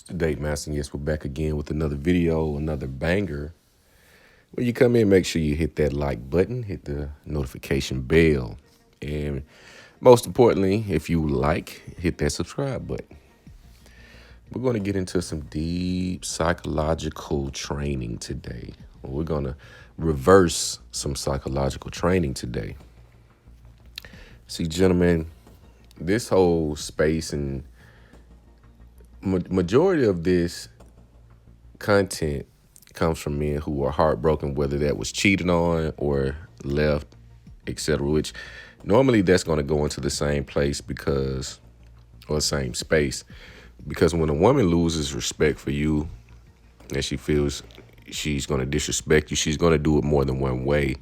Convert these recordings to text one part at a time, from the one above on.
The Date Master, and yes, we're back again with another video, another banger. When you come in, make sure you hit that like button, hit the notification bell, and most importantly, if you like, hit that subscribe button. We're going to get into some deep psychological training today. We're going to reverse some psychological training today. See, gentlemen, this whole space and majority of this content comes from men who are heartbroken, whether that was cheated on or left, etc. Which normally that's going to go into the same place or same space, because when a woman loses respect for you and she feels she's going to disrespect you, she's going to do it more than one way,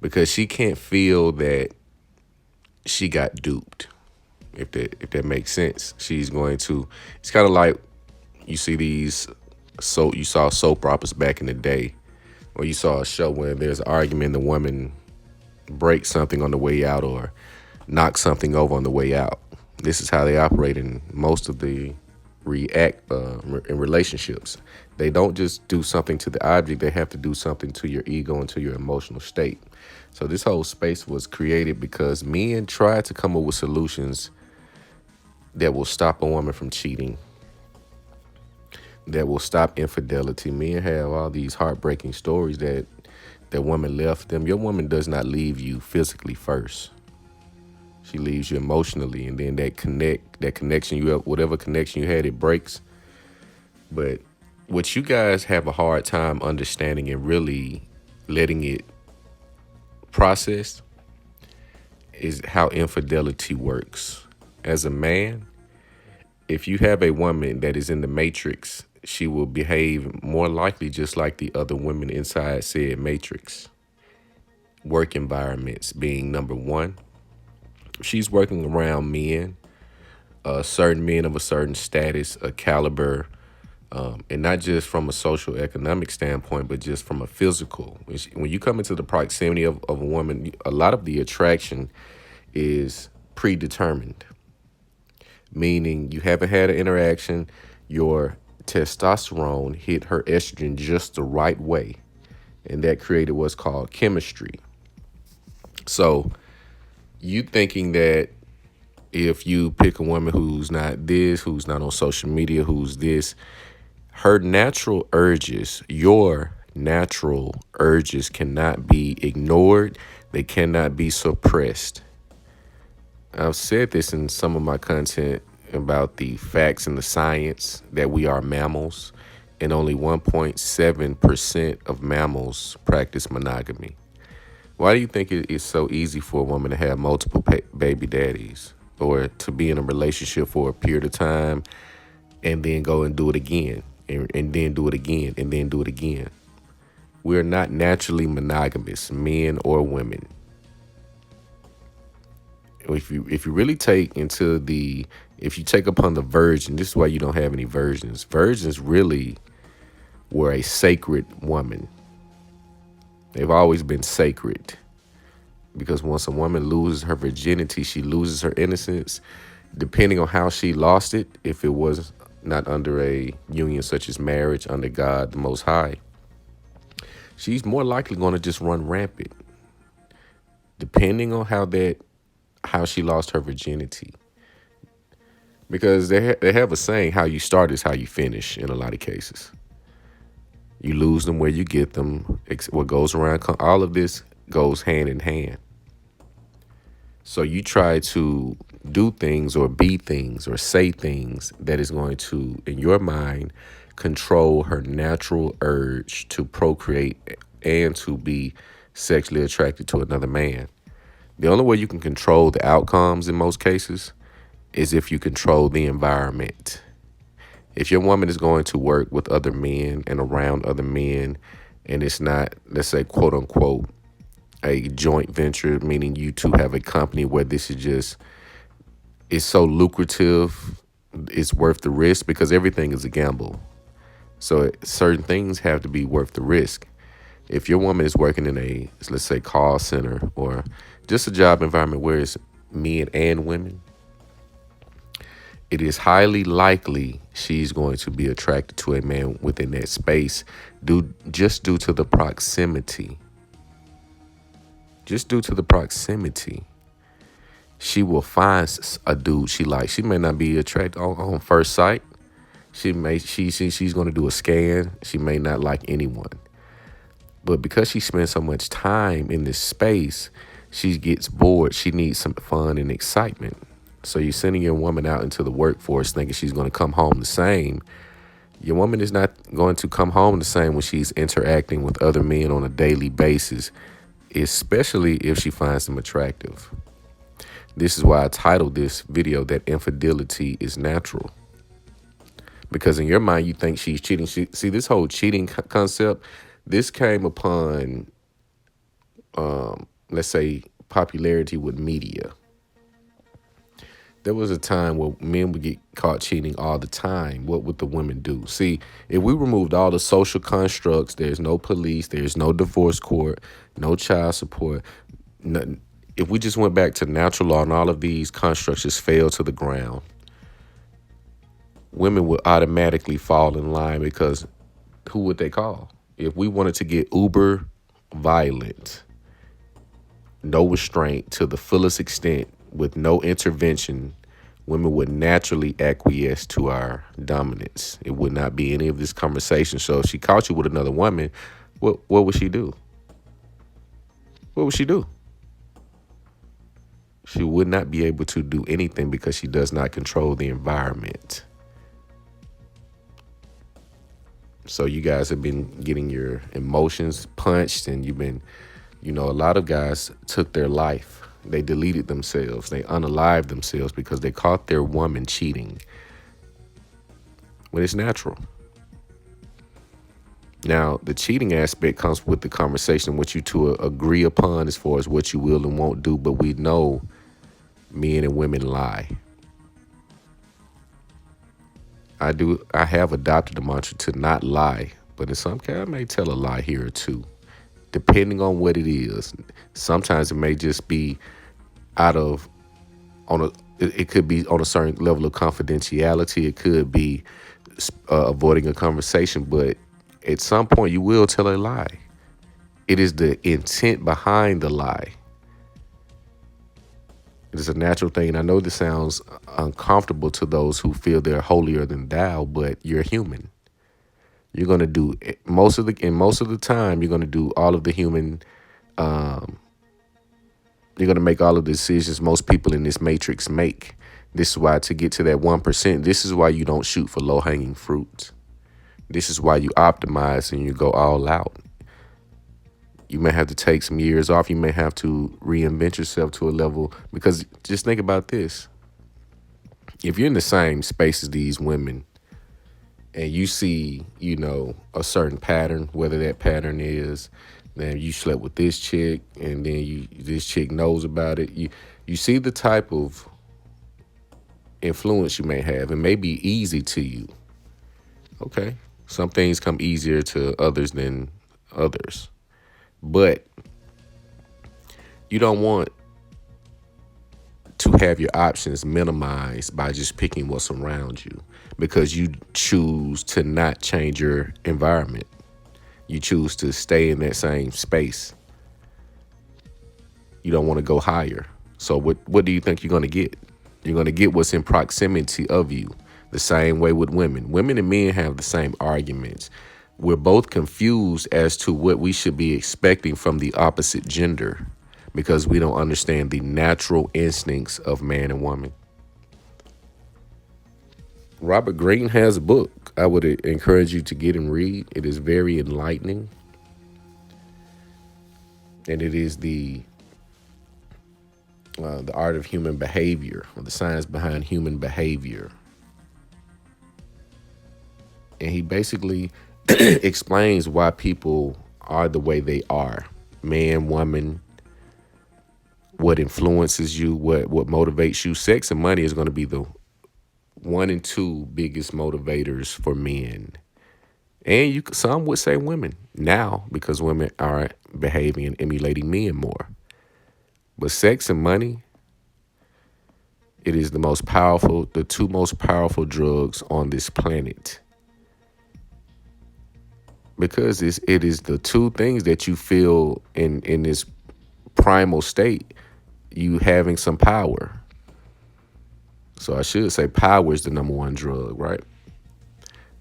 because she can't feel that she got duped. If that makes sense, she's going to. It's kind of like you see these. So you saw soap operas back in the day, or you saw a show where there's an argument, the woman breaks something on the way out or knocks something over on the way out. This is how they operate in most of the in relationships. They don't just do something to the object, they have to do something to your ego and to your emotional state. So this whole space was created because men try to come up with solutions that will stop a woman from cheating, that will stop infidelity. Men have all these heartbreaking stories that woman left them. Your woman does not leave you physically first. She leaves you emotionally, and then that connection you have, whatever connection you had, it breaks. But what you guys have a hard time understanding and really letting it process is how infidelity works. As a man, if you have a woman that is in the matrix, she will behave more likely just like the other women inside said matrix. Work environments being number one. She's working around men, certain men of a certain status, a caliber, and not just from a social economic standpoint, but just from a physical. When you come into the proximity of a woman, a lot of the attraction is predetermined, meaning you haven't had an interaction, your testosterone hit her estrogen just the right way, and that created what's called chemistry. So you thinking that if you pick a woman who's not this, who's not on social media, who's this, her natural urges, your natural urges cannot be ignored. They cannot be suppressed. I've said this in some of my content about the facts and the science that we are mammals, and only 1.7% of mammals practice monogamy. Why do you think it is so easy for a woman to have multiple baby daddies, or to be in a relationship for a period of time and then go and do it again, and then do it again, and then do it again? We're not naturally monogamous, men or women. If you really take if you take upon the virgin, this is why you don't have any virgins. Virgins really were a sacred woman. They've always been sacred, because once a woman loses her virginity, she loses her innocence. Depending on how she lost it, if it was not under a union such as marriage under God the Most High, she's more likely going to just run rampant, depending on how she lost her virginity. Because they have a saying, how you start is how you finish in a lot of cases. You lose them where you get them. What goes around, all of this goes hand in hand. So you try to do things or be things or say things that is going to, in your mind, control her natural urge to procreate and to be sexually attracted to another man. The only way you can control the outcomes in most cases is if you control the environment. If your woman is going to work with other men and around other men, and it's not, let's say, quote unquote, a joint venture, meaning you two have a company where this is just, it's so lucrative, it's worth the risk, because everything is a gamble. So certain things have to be worth the risk. If your woman is working in a, let's say, call center, or just a job environment where it's men and women, it is highly likely she's going to be attracted to a man within that space due to the proximity. Just due to the proximity. She will find a dude she likes. She may not be attracted on first sight. She's going to do a scan. She may not like anyone. But because she spends so much time in this space, she gets bored. She needs some fun and excitement. So you're sending your woman out into the workforce thinking she's going to come home the same. Your woman is not going to come home the same when she's interacting with other men on a daily basis, especially if she finds them attractive. This is why I titled this video that infidelity is natural. Because in your mind, you think she's cheating. See, this whole cheating concept, this came upon, let's say, popularity with media. There was a time where men would get caught cheating all the time. What would the women do? See, if we removed all the social constructs, there's no police, there's no divorce court, no child support, nothing. If we just went back to natural law and all of these constructs just fell to the ground, women would automatically fall in line because who would they call? If we wanted to get uber violent, no restraint to the fullest extent with no intervention, women would naturally acquiesce to our dominance. It would not be any of this conversation. So if she caught you with another woman, what would she do? What would she do? She would not be able to do anything because she does not control the environment. So you guys have been getting your emotions punched, and you've been, a lot of guys took their life. They deleted themselves. They unalived themselves because they caught their woman cheating when it's natural. Now, the cheating aspect comes with the conversation, what you two agree upon as far as what you will and won't do. But we know men and women lie. I have adopted the mantra to not lie, but in some case I may tell a lie here or two, depending on what it is. Sometimes it may just be it could be on a certain level of confidentiality. It could be avoiding a conversation, but at some point you will tell a lie. It is the intent behind the lie. It is a natural thing. And I know this sounds uncomfortable to those who feel they're holier than thou, but you're human. You're going to do most of the time, you're going to do all of the human, you're going to make all of the decisions most people in this matrix make. This is why, to get to that 1%, this is why you don't shoot for low-hanging fruits. This is why you optimize and you go all out. You may have to take some years off. You may have to reinvent yourself to a level, because just think about this. If you're in the same space as these women and you see, a certain pattern, whether that pattern is, then you slept with this chick and then this chick knows about it. You see the type of influence you may have. It may be easy to you. Okay. Some things come easier to others than others. But you don't want to have your options minimized by just picking what's around you, because you choose to not change your environment. You choose to stay in that same space. You don't want to go higher. So what do you think you're going to get? You're going to get what's in proximity of you. The same way with women. Women and men have the same arguments. We're both confused as to what we should be expecting from the opposite gender, because we don't understand the natural instincts of man and woman. Robert Greene has a book I would encourage you to get and read. It is very enlightening. And it is the art of human behavior, or the science behind human behavior. And he basically explains why people are the way they are. Man, woman, what influences you, what motivates you. Sex and money is going to be the 1 and 2 biggest motivators for men. And some would say women now, because women are behaving and emulating men more. But sex and money, It is the two most powerful drugs on this planet. Because it is the two things that you feel in this primal state, you having some power. So I should say power is the number one drug, right?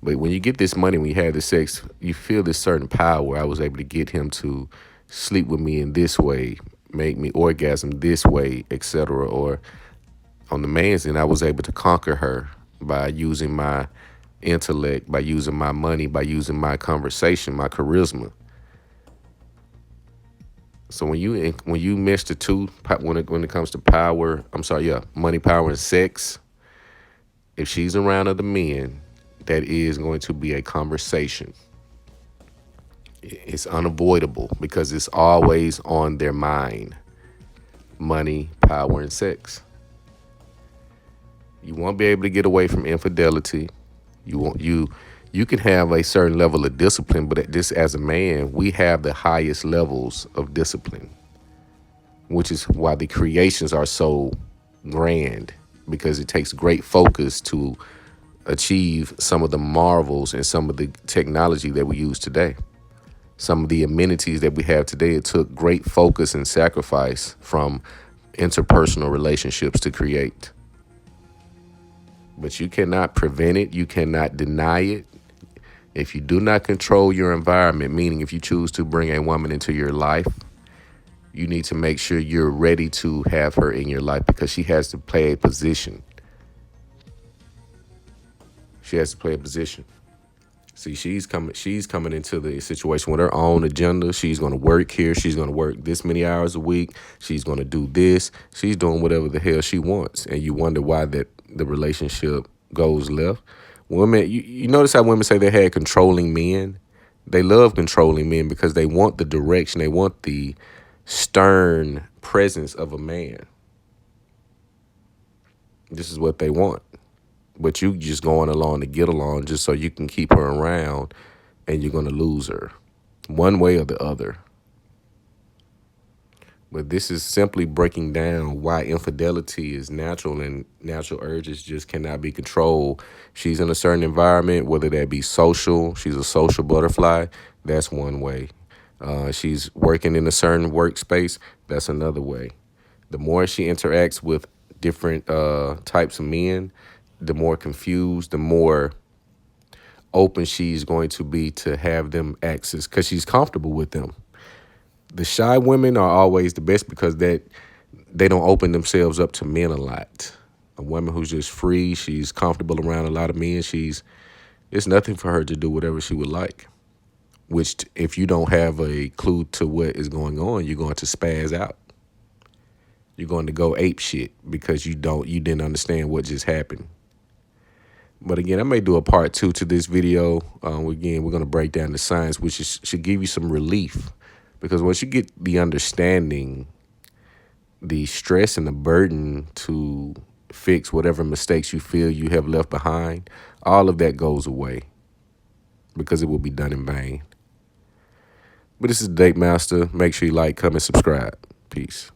But when you get this money, when you have the sex, you feel this certain power. I was able to get him to sleep with me in this way, make me orgasm this way, etc. Or on the man's end, I was able to conquer her by using my intellect, by using my money, by using my conversation, my charisma. So when you mix the two, when it comes to power, money, power, and sex, if she's around other men, that is going to be a conversation. It's unavoidable because it's always on their mind. Money, power, and sex. You won't be able to get away from infidelity. You can have a certain level of discipline, but just as a man, we have the highest levels of discipline, which is why the creations are so grand, because it takes great focus to achieve some of the marvels and some of the technology that we use today. Some of the amenities that we have today, it took great focus and sacrifice from interpersonal relationships to create. But you cannot prevent it. You cannot deny it. If you do not control your environment, meaning if you choose to bring a woman into your life, you need to make sure you're ready to have her in your life, because she has to play a position. She has to play a position. See, she's coming into the situation with her own agenda. She's going to work here. She's going to work this many hours a week. She's going to do this. She's doing whatever the hell she wants. And you wonder why the relationship goes left. Women, you notice how women say they had controlling men? They love controlling men because they want the direction. They want the stern presence of a man. This is what they want. But you just going along to get along just so you can keep her around, and you're going to lose her one way or the other. But this is simply breaking down why infidelity is natural, and natural urges just cannot be controlled. She's in a certain environment, whether that be social, she's a social butterfly, that's one way. She's working in a certain workspace, that's another way. The more she interacts with different types of men, the more confused, the more open she's going to be to have them access, because she's comfortable with them. The shy women are always the best because they don't open themselves up to men a lot. A woman who's just free, she's comfortable around a lot of men. It's nothing for her to do whatever she would like, which if you don't have a clue to what is going on, you're going to spaz out. You're going to go ape shit because you didn't understand what just happened. But again, I may do a part 2 to this video. Again, we're going to break down the science, which should give you some relief. Because once you get the understanding, the stress and the burden to fix whatever mistakes you feel you have left behind, all of that goes away because it will be done in vain. But this is Date Master. Make sure you like, comment, subscribe. Peace.